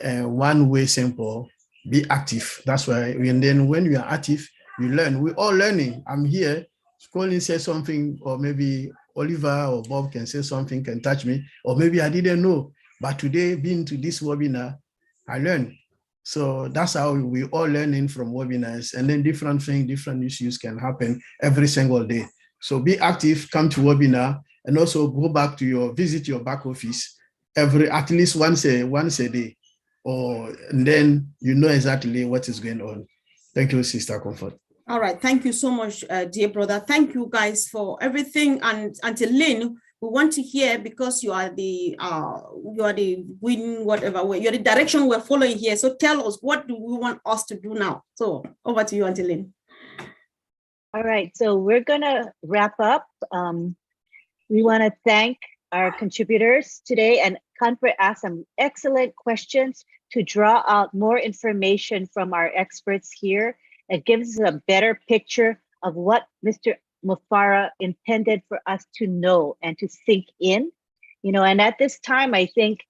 one way simple, be active. That's why, and then when you are active, you learn. We're all learning. I'm here. Colin says something, or maybe Oliver or Bob can say something, can touch me, or maybe I didn't know. But today, being to this webinar, I learned. So that's how we all learning from webinars, and then different things, different issues can happen every single day. So be active, come to webinar, and also go back to visit your back office at least once a day, and then you know exactly what is going on. Thank you, Sister Comfort. All right, thank you so much, dear brother. Thank you guys for everything. And until Lynn, we want to hear, because you are the you're the direction we're following here. So tell us, what do we want us to do now? So over to you, Auntie Lynn. All right, so we're gonna wrap up. We want to thank our contributors today, and Kanpur asked some excellent questions to draw out more information from our experts here. It gives us a better picture of what Mr. Muzaffar intended for us to know and to sink in. And at this time, I think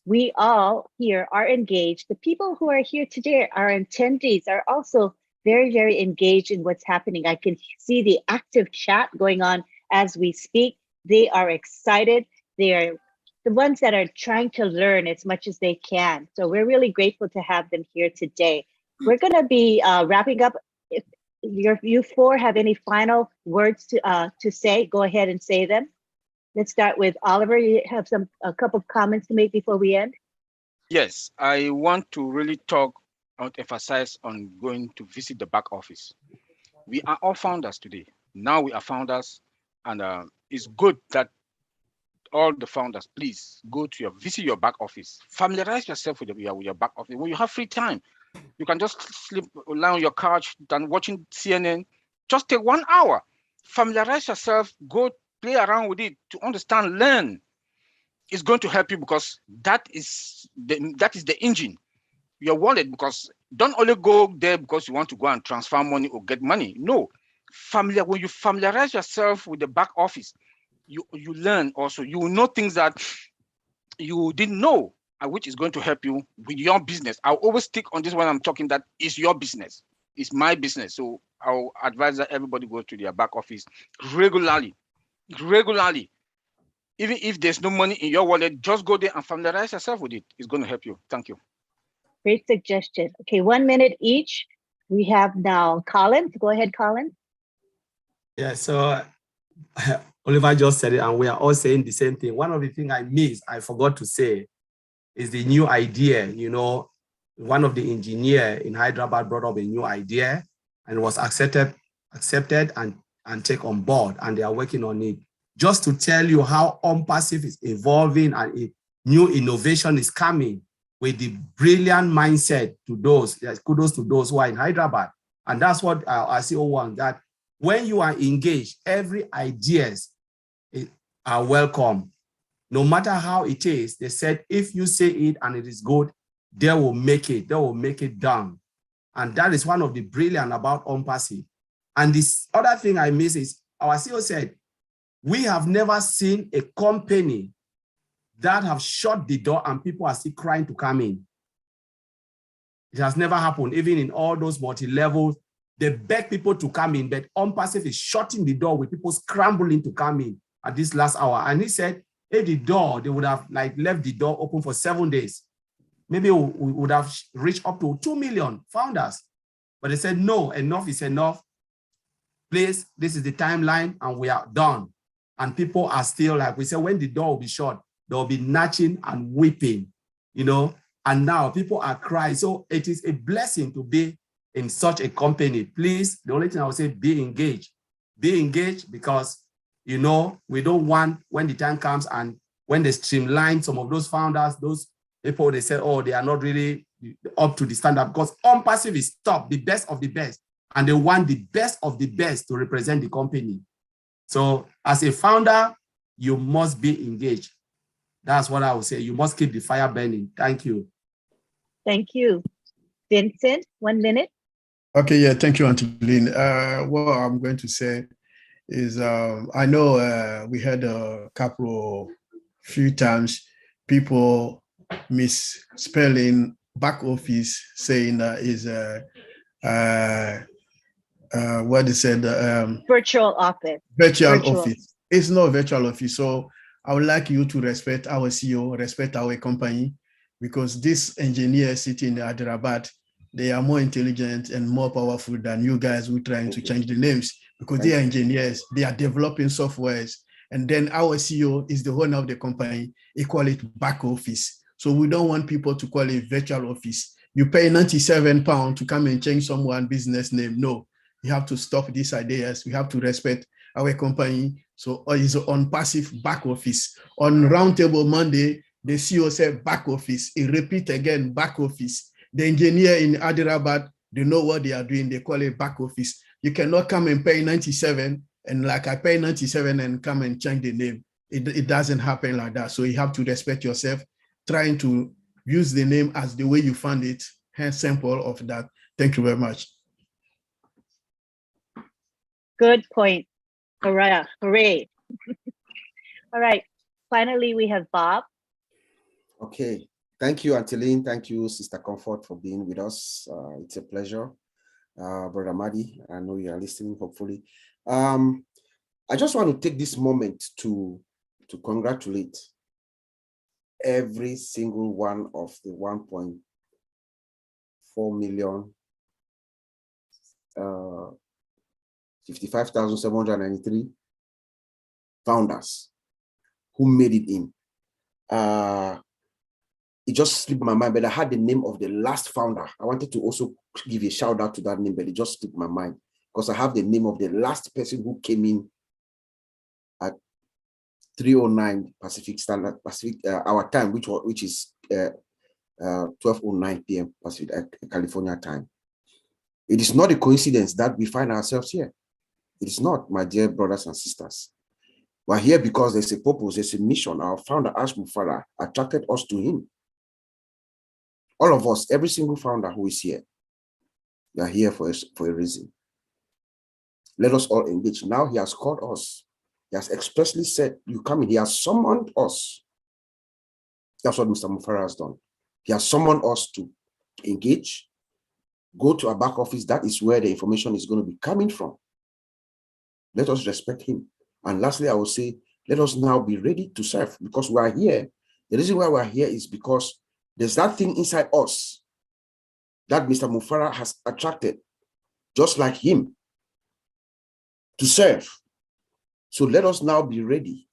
we all here are engaged. The people who are here today, our attendees, are also very, very engaged in what's happening. I can see the active chat going on as we speak. They are excited. They are the ones that are trying to learn as much as they can. So we're really grateful to have them here today. We're going to be wrapping up. If you four have any final words to say, go ahead and say them. Let's start with Oliver. You have a couple of comments to make before we end? Yes, I want to really emphasize on going to visit the back office. We are all founders today. Now we are founders, and it's good that all the founders, please go to visit your back office. Familiarize yourself with your back office. When you have free time, you can just lie on your couch and watching CNN. Just take 1 hour. Familiarize yourself. Go play around with it to understand, learn. It's going to help you, because that is the engine. Your wallet, because don't only go there because you want to go and transfer money or get money. No, when you familiarize yourself with the back office, you learn also. You will know things that you didn't know, which is going to help you with your business. I'll always stick on this when I'm talking that it's your business. It's my business. So I'll advise that everybody go to their back office regularly. Even if there's no money in your wallet, just go there and familiarize yourself with it. It's going to help you. Thank you. Great suggestion. Okay, 1 minute each. We have now Colin. Go ahead, Colin. Yeah, so Oliver just said it, and we are all saying the same thing. One of the things I forgot to say, is the new idea. One of the engineers in Hyderabad brought up a new idea, and it was accepted and taken on board, and they are working on it. Just to tell you how OnPassive is evolving and a new innovation is coming with the brilliant mindset to those. Kudos to those who are in Hyderabad. And that's what I see want, that when you are engaged, every ideas are welcome. No matter how it is, they said, if you say it and it is good, they will make it. They will make it done. And that is one of the brilliant about OnPassive. And this other thing I miss is our CEO said, we have never seen a company that have shut the door and people are still crying to come in. It has never happened, even in all those multi-levels. They beg people to come in, but OnPassive is shutting the door with people scrambling to come in at this last hour. And he said, if the door, they would have like left the door open for 7 days. Maybe we would have reached up to 2 million founders. But they said, no, enough is enough. Please, this is the timeline and we are done. And people are still like, we said, when the door will be shut, they'll be gnashing and weeping, you know, and now people are crying. So it is a blessing to be in such a company. Please, the only thing I would say, be engaged. Be engaged because, you know, we don't want when the time comes and when they streamline some of those founders, those people, they say, oh, they are not really up to the standard because OnPassive is top, the best of the best. And they want the best of the best to represent the company. So as a founder, you must be engaged. That's what I would say. You must keep the fire burning. Thank you. Thank you. Vincent, 1 minute. Okay, yeah, thank you, Auntie Lynn. What I'm going to say is I know we had a couple few times people misspelling back office, saying that is what they said Virtual office. Virtual office. It's not virtual office. So I would like you to respect our CEO, respect our company, because these engineers sitting in Hyderabad, they are more intelligent and more powerful than you guys who are trying to change the names, because they are engineers, they are developing softwares. And then our CEO is the owner of the company. He call it back office. So we don't want people to call it virtual office. You pay £97 to come and change someone's business name. No, you have to stop these ideas. We have to respect our company. So it's OnPassive back office. On Roundtable Monday, the CEO said back office. He repeat again, back office. The engineer in Hyderabad, they know what they are doing. They call it back office. You cannot come and pay 97 and like I pay 97 and come and change the name. It doesn't happen like that. So you have to respect yourself, trying to use the name as the way you found it. Hence, sample of that. Thank you very much. Good point. Hooray. Hooray. All right. Finally, we have Bob. Okay. Thank you, Auntie Lynn. Thank you, Sister Comfort, for being with us. It's a pleasure. Brother Madi, I know you are listening, hopefully. I just want to take this moment to congratulate every single one of the 1.4 million 55,793 founders who made it in. It just slipped my mind, but I had the name of the last founder. I wanted to also give a shout out to that name, but it just slipped my mind because I have the name of the last person who came in at 3:09 Pacific our time, which is 12:09 p.m. Pacific California time. It is not a coincidence that we find ourselves here. It is not, my dear brothers and sisters. We're here because there's a purpose, there's a mission. Our founder, Ash Mufara, attracted us to him. All of us, every single founder who is here, they are here for a reason. Let us all engage. Now he has called us. He has expressly said, you come in. He has summoned us. That's what Mr. Mufara has done. He has summoned us to engage, go to our back office. That is where the information is going to be coming from. Let us respect him. And lastly, I will say, let us now be ready to serve because we are here. The reason why we are here is because there's that thing inside us that Mr. Mufara has attracted, just like him, to serve. So let us now be ready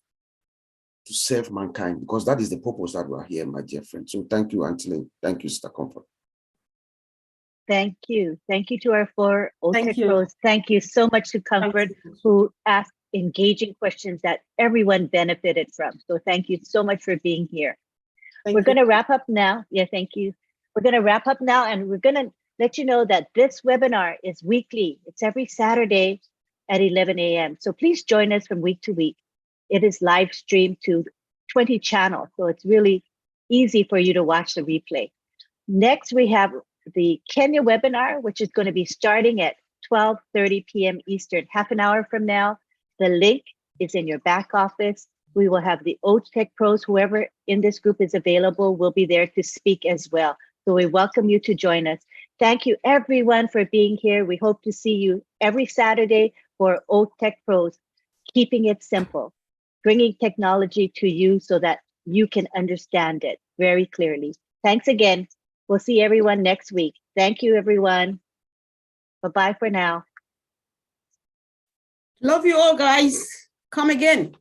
to serve mankind because that is the purpose that we are here, my dear friend. So thank you, Auntie Lynn. Thank you, Sister Comfort. Thank you. Thank you to our 4 OTech you. pros. Thank you so much to Comfort who asked engaging questions that everyone benefited from. So thank you so much for being here. We're going to wrap up now. Yeah, thank you. We're going to wrap up now and we're going to let you know that this webinar is weekly. It's every Saturday at 11 a.m. So please join us from week to week. It is live streamed to 20 channels, so it's really easy for you to watch the replay. Next, we have the Kenya webinar, which is going to be starting at 12:30 p.m. Eastern, half an hour from now. The link is in your back office. We will have the OTech pros, whoever in this group is available will be there to speak as well. So we welcome you to join us. Thank you everyone for being here. We hope to see you every Saturday for OTech pros, keeping it simple, bringing technology to you so that you can understand it very clearly. Thanks again. We'll see everyone next week. Thank you, everyone. Bye-bye for now. Love you all, guys. Come again.